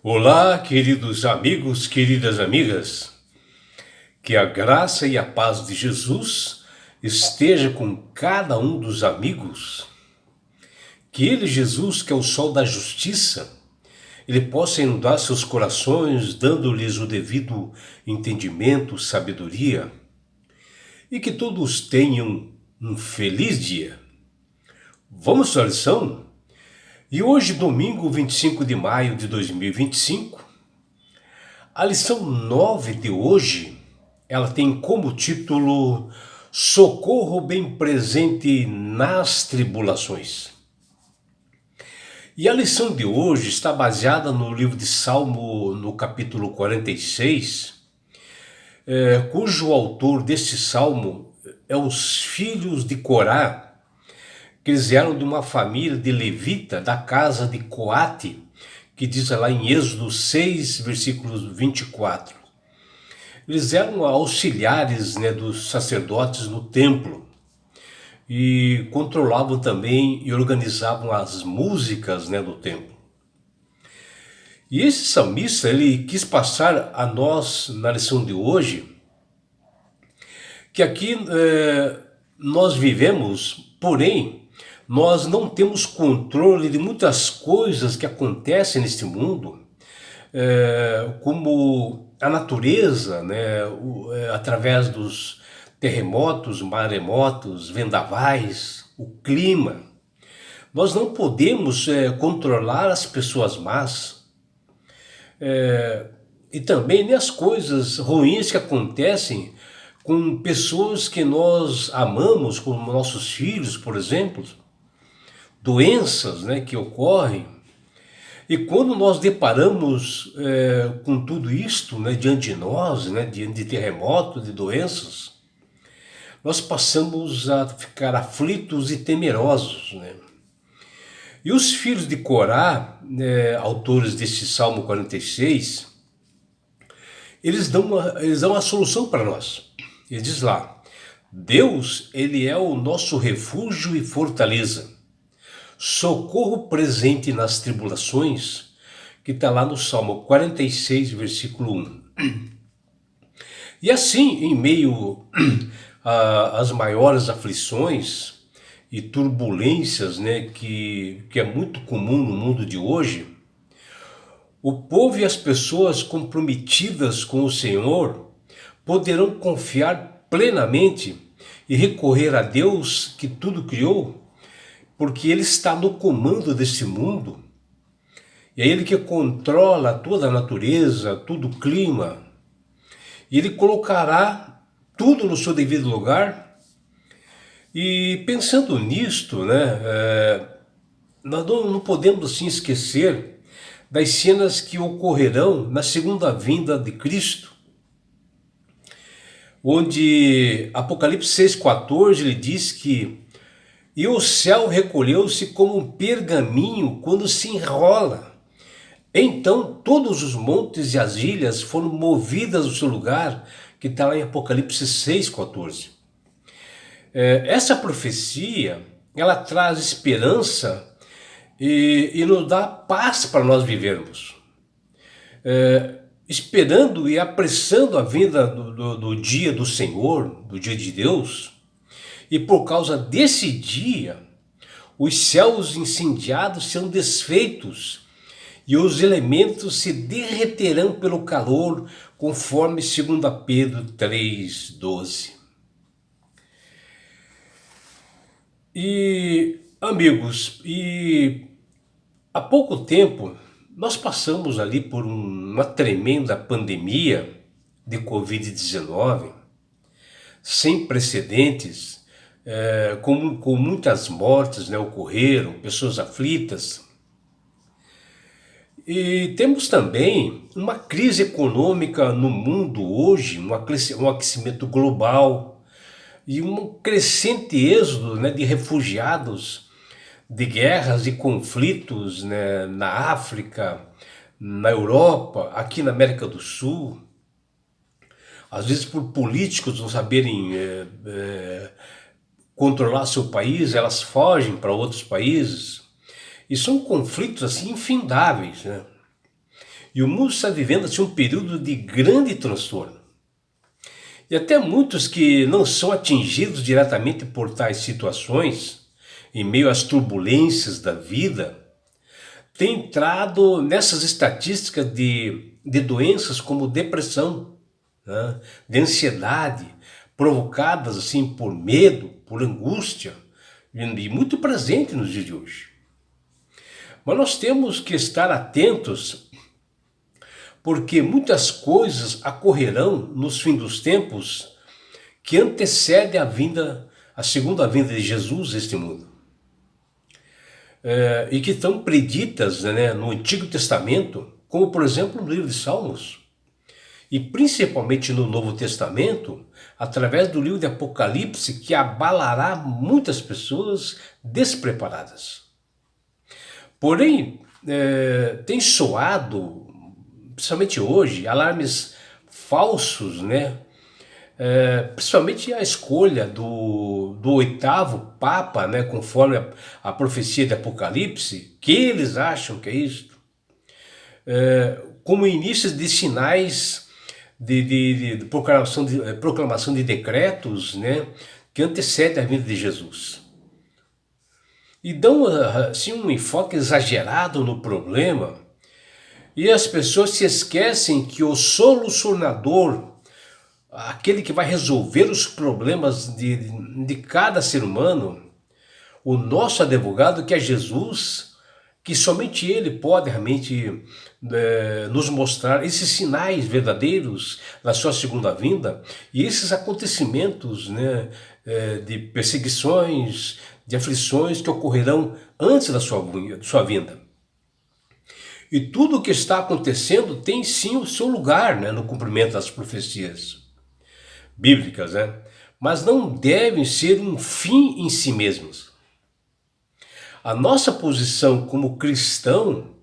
Olá, queridos amigos, queridas amigas, que a graça e a paz de Jesus esteja com cada um dos amigos, que ele, Jesus, que é o sol da justiça, ele possa inundar seus corações, dando-lhes o devido entendimento, sabedoria, e que todos tenham um feliz dia. Vamos à lição? E hoje, domingo 25 de maio de 2025, a lição 9 de hoje, ela tem como título Socorro bem presente nas tribulações. E a lição de hoje está baseada no livro de Salmo, no capítulo 46, cujo autor deste salmo é os filhos de Corá, que eles eram de uma família de levita da casa de Coate, que diz lá em Êxodo 6, versículos 24. Eles eram auxiliares, dos sacerdotes no templo e controlavam também e organizavam as músicas, do templo. E esse salmista, ele quis passar a nós, na lição de hoje, que aqui nós vivemos, porém, nós não temos controle de muitas coisas que acontecem neste mundo, como a natureza, através dos terremotos, maremotos, vendavais, o clima. Nós não podemos controlar as pessoas más, e também nem as coisas ruins que acontecem com pessoas que nós amamos, como nossos filhos, por exemplo, doenças que ocorrem. E quando nós deparamos com tudo isto diante de nós, diante de terremotos, de doenças, nós passamos a ficar aflitos e temerosos. E os filhos de Corá, autores deste Salmo 46, eles dão a solução para nós. Ele diz lá: Deus, ele é o nosso refúgio e fortaleza, socorro presente nas tribulações, que está lá no Salmo 46, versículo 1. E assim, em meio às maiores aflições e turbulências, que é muito comum no mundo de hoje, o povo e as pessoas comprometidas com o Senhor poderão confiar plenamente e recorrer a Deus que tudo criou, porque Ele está no comando desse mundo, e é Ele que controla toda a natureza, todo o clima, e Ele colocará tudo no seu devido lugar. E pensando nisto, nós não podemos assim esquecer das cenas que ocorrerão na segunda vinda de Cristo, onde Apocalipse 6,14 ele diz que e o céu recolheu-se como um pergaminho quando se enrola. Então todos os montes e as ilhas foram movidas do seu lugar, que está lá em Apocalipse 6,14. Essa profecia, ela traz esperança e nos dá paz para nós vivermos. Esperando e apressando a vinda do dia do Senhor, do dia de Deus. E por causa desse dia, os céus incendiados serão desfeitos e os elementos se derreterão pelo calor, conforme 2 Pedro 3,12. E, amigos, há pouco tempo nós passamos ali por uma tremenda pandemia de Covid-19, sem precedentes, com muitas mortes ocorreram, pessoas aflitas. E temos também uma crise econômica no mundo hoje, um aquecimento global e um crescente êxodo de refugiados de guerras e conflitos na África, na Europa, aqui na América do Sul. Às vezes por políticos não saberem controlar seu país, elas fogem para outros países. E são conflitos assim infindáveis. E o mundo está vivendo assim, um período de grande transtorno. E até muitos que não são atingidos diretamente por tais situações, em meio às turbulências da vida, têm entrado nessas estatísticas de doenças como depressão, né, de ansiedade, provocadas assim por medo, por angústia, e muito presente nos dias de hoje. Mas nós temos que estar atentos, porque muitas coisas ocorrerão nos fins dos tempos que antecedem a segunda vinda de Jesus a este mundo. E que estão preditas, né, no Antigo Testamento, como por exemplo no livro de Salmos, e principalmente no Novo Testamento, através do livro de Apocalipse, que abalará muitas pessoas despreparadas. Porém, tem soado, principalmente hoje, alarmes falsos, né? Principalmente a escolha do oitavo Papa, né? Conforme a profecia de Apocalipse, que eles acham que é isto, como início de sinais de proclamação de decretos, né? Que antecedem a vinda de Jesus. E dão assim, um enfoque exagerado no problema, e as pessoas se esquecem que o solucionador, aquele que vai resolver os problemas de cada ser humano, o nosso advogado, que é Jesus, que somente Ele pode realmente nos mostrar esses sinais verdadeiros da sua segunda vinda e esses acontecimentos, né, de perseguições, de aflições que ocorrerão antes da sua vinda. E tudo o que está acontecendo tem sim o seu lugar, né, no cumprimento das profecias bíblicas, né? Mas não devem ser um fim em si mesmos. A nossa posição como cristão,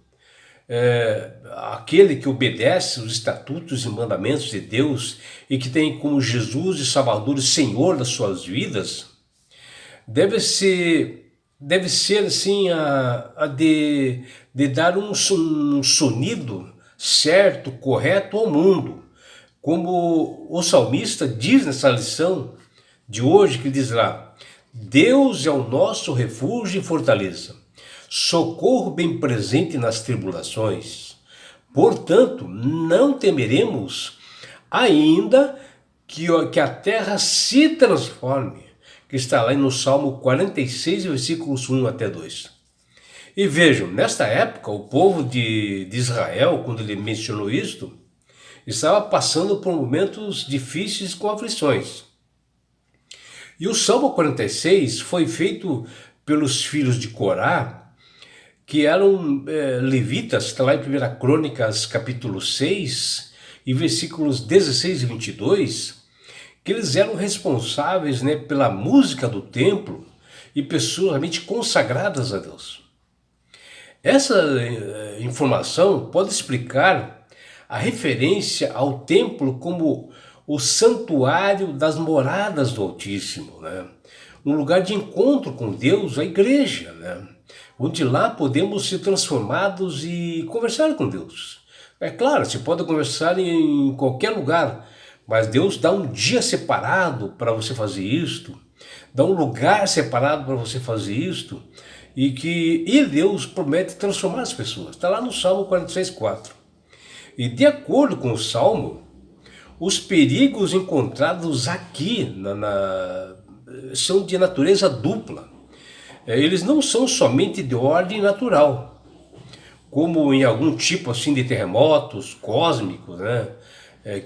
aquele que obedece os estatutos e mandamentos de Deus e que tem como Jesus e Salvador e Senhor das suas vidas, deve ser assim a de dar um sonido certo, correto ao mundo, como o salmista diz nessa lição de hoje, que diz lá: Deus é o nosso refúgio e fortaleza, socorro bem presente nas tribulações. Portanto, não temeremos, ainda que a terra se transforme, que está lá no Salmo 46, versículos 1 até 2. E vejam, nesta época, o povo de Israel, quando ele mencionou isto, estava passando por momentos difíceis com aflições. E o Salmo 46 foi feito pelos filhos de Corá, que eram levitas, está lá em 1 Crônicas, capítulo 6, e versículos 16 e 22, que eles eram responsáveis, né, pela música do templo e pessoas realmente consagradas a Deus. Essa informação pode explicar a referência ao templo como o santuário das moradas do Altíssimo, né? Um lugar de encontro com Deus, a igreja, né? Onde lá podemos ser transformados e conversar com Deus. É claro, você pode conversar em qualquer lugar, mas Deus dá um dia separado para você fazer isto, dá um lugar separado para você fazer isto, e Deus promete transformar as pessoas. Está lá no Salmo 46:4. E de acordo com o Salmo, os perigos encontrados aqui são de natureza dupla. Eles não são somente de ordem natural, como em algum tipo assim de terremotos cósmicos, né?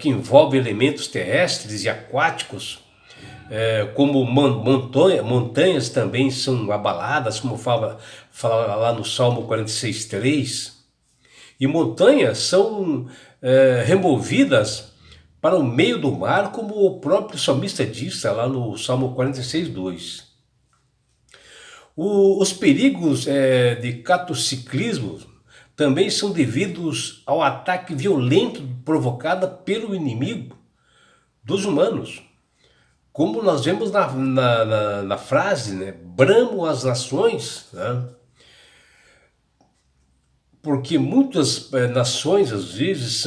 Que envolve elementos terrestres e aquáticos, como montanhas também são abaladas, como fala lá no Salmo 46:3, e montanhas são removidas para o meio do mar, como o próprio salmista diz lá no Salmo 46:2. Os perigos de cataciclismo também são devidos ao ataque violento provocado pelo inimigo dos humanos. Como nós vemos na frase, né? Bramo as nações, né? porque muitas nações, às vezes,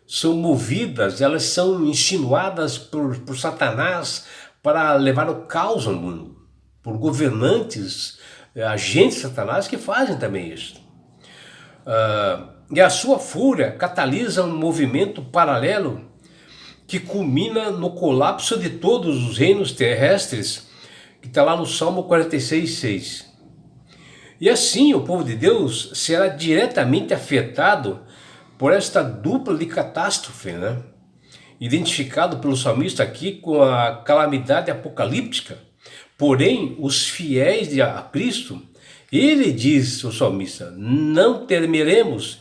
são movidas, elas são insinuadas por Satanás para levar o caos ao mundo, por governantes, agentes de Satanás que fazem também isso. E a sua fúria catalisa um movimento paralelo que culmina no colapso de todos os reinos terrestres, que está lá no Salmo 46:6. E assim o povo de Deus será diretamente afetado por esta dupla de catástrofe, né? Identificado pelo salmista aqui com a calamidade apocalíptica. Porém, os fiéis a Cristo, ele diz, o salmista, não temeremos,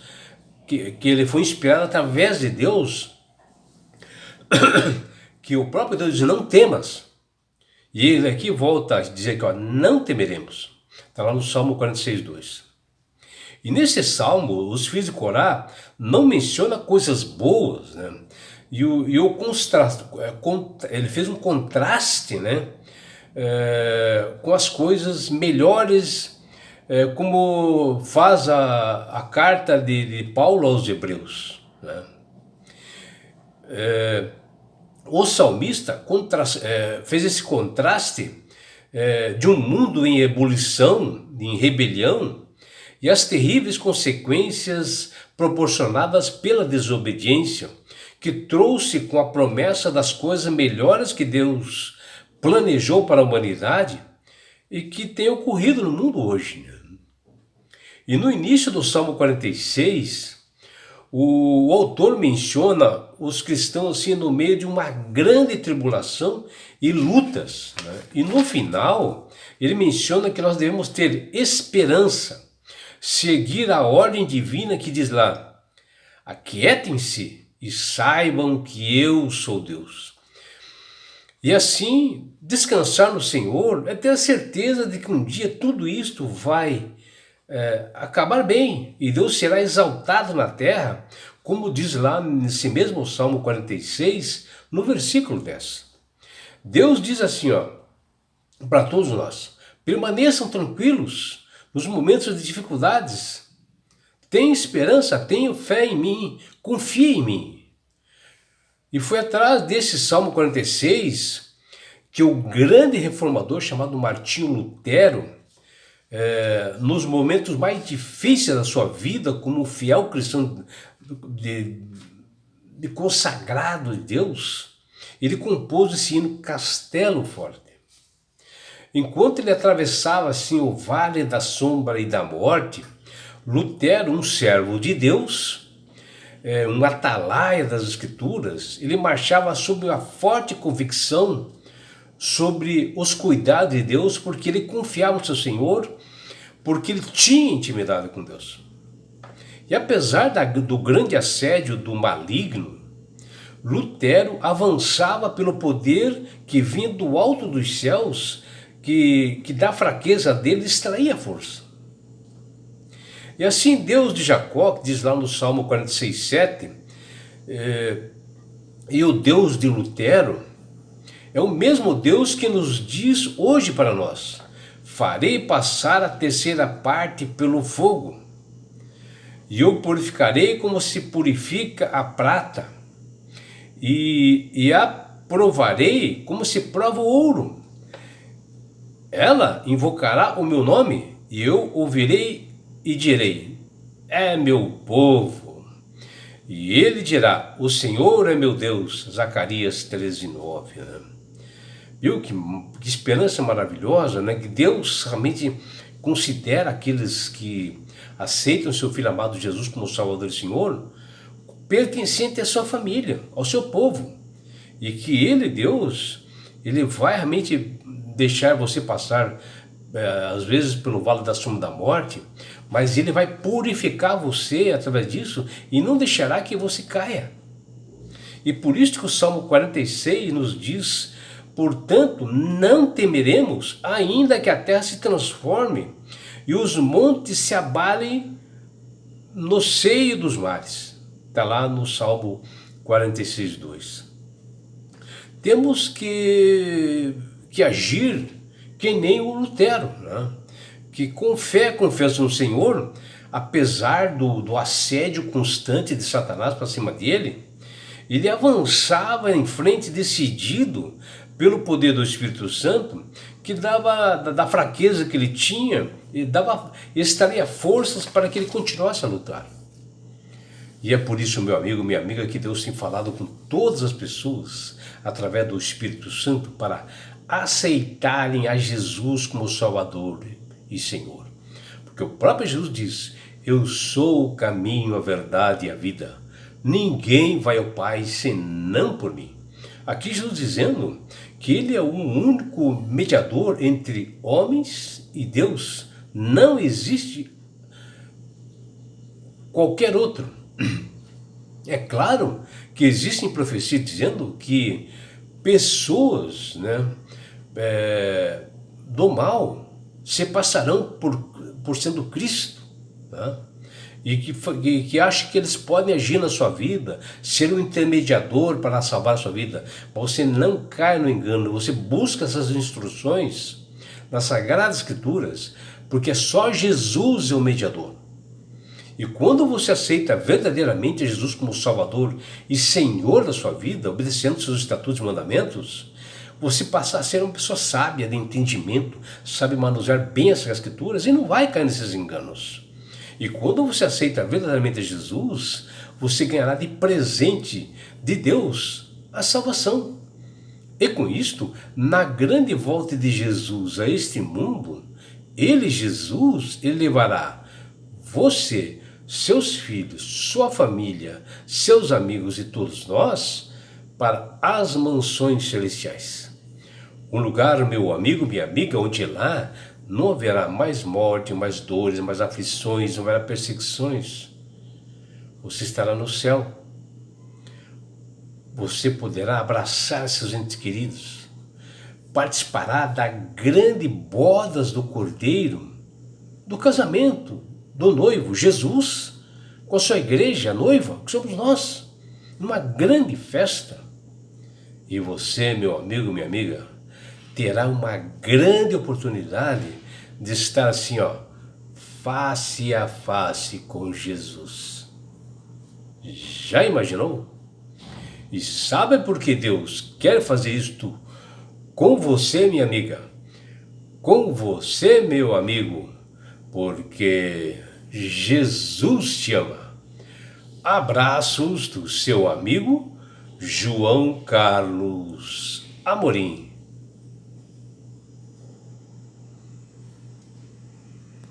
que ele foi inspirado através de Deus, que o próprio Deus diz, não temas. E ele aqui volta a dizer que não temeremos. Está lá no Salmo 46:2. E nesse salmo, os filhos de Corá não mencionam coisas boas, né? Ele fez um contraste, né? Com as coisas melhores, como faz a carta de Paulo aos Hebreus, né? O salmista fez esse contraste de um mundo em ebulição, em rebelião, e as terríveis consequências proporcionadas pela desobediência, que trouxe com a promessa das coisas melhores que Deus planejou para a humanidade e que tem ocorrido no mundo hoje. E no início do Salmo 46, o autor menciona os cristãos assim no meio de uma grande tribulação e lutas, né? E no final, ele menciona que nós devemos ter esperança, seguir a ordem divina que diz lá, aquietem-se e saibam que eu sou Deus. E assim, descansar no Senhor é ter a certeza de que um dia tudo isto vai acabar bem e Deus será exaltado na terra, como diz lá nesse mesmo Salmo 46, no versículo 10. Deus diz assim, para todos nós, permaneçam tranquilos nos momentos de dificuldades, tenham esperança, tenham fé em mim, confie em mim. E foi atrás desse Salmo 46 que o grande reformador chamado Martinho Lutero, nos momentos mais difíceis da sua vida, como fiel cristão de consagrado de Deus, ele compôs esse hino Castelo Forte. Enquanto ele atravessava assim o vale da sombra e da morte, Lutero, um servo de Deus, um atalaia das Escrituras, ele marchava sob a forte convicção sobre os cuidados de Deus, porque ele confiava no seu Senhor, porque ele tinha intimidade com Deus. E apesar do grande assédio do maligno, Lutero avançava pelo poder que vinha do alto dos céus, que da fraqueza dele extraía força. E assim Deus de Jacó, que diz lá no Salmo 46:7, e o Deus de Lutero, é o mesmo Deus que nos diz hoje para nós, farei passar a terceira parte pelo fogo, e eu purificarei como se purifica a prata, e a provarei como se prova o ouro. Ela invocará o meu nome, e eu ouvirei e direi, é meu povo. E ele dirá, o Senhor é meu Deus, Zacarias 13:9, né? Viu que esperança maravilhosa, né? Que Deus realmente considera aqueles que aceitam seu Filho amado Jesus como Salvador e Senhor, pertencente à sua família, ao seu povo. E que ele, Deus, ele vai realmente deixar você passar, às vezes, pelo vale da sombra da morte, mas ele vai purificar você através disso e não deixará que você caia. E por isso que o Salmo 46 nos diz, portanto, não temeremos, ainda que a terra se transforme e os montes se abalem no seio dos mares. Está lá no Salmo 46:2. Temos que agir que nem o Lutero, né? Que com fé confessa no Senhor, apesar do assédio constante de Satanás para cima dele, ele avançava em frente decidido pelo poder do Espírito Santo, que dava da fraqueza que ele tinha, e extraía forças para que ele continuasse a lutar. E é por isso, meu amigo, minha amiga, que Deus tem falado com todas as pessoas, através do Espírito Santo, para aceitarem a Jesus como Salvador e Senhor. Porque o próprio Jesus diz: eu sou o caminho, a verdade e a vida. Ninguém vai ao Pai senão por mim. Aqui Jesus dizendo que ele é o único mediador entre homens e Deus. Não existe qualquer outro. É claro que existem profecias dizendo que pessoas, do mal se passarão por sendo Cristo, tá? E que acham que eles podem agir na sua vida, ser um intermediador para salvar a sua vida. Mas você não cai no engano, você busca essas instruções nas Sagradas Escrituras, porque só Jesus é o mediador. E quando você aceita verdadeiramente Jesus como Salvador e Senhor da sua vida, obedecendo seus estatutos e mandamentos, você passa a ser uma pessoa sábia, de entendimento, sabe manusear bem essas Escrituras e não vai cair nesses enganos. E quando você aceita verdadeiramente Jesus, você ganhará de presente de Deus a salvação. E com isto, na grande volta de Jesus a este mundo, Jesus, ele levará você, seus filhos, sua família, seus amigos e todos nós para as mansões celestiais. Um lugar, meu amigo, minha amiga, onde lá não haverá mais morte, mais dores, mais aflições, não haverá perseguições. Você estará no céu. Você poderá abraçar seus entes queridos, participará da grande bodas do Cordeiro, do casamento do noivo, Jesus, com a sua igreja, a noiva, que somos nós, numa grande festa. E você, meu amigo, minha amiga, terá uma grande oportunidade de estar assim, face a face com Jesus. Já imaginou? E sabe por que Deus quer fazer isto com você, minha amiga? Com você, meu amigo? Porque Jesus te ama. Abraços do seu amigo João Carlos Amorim.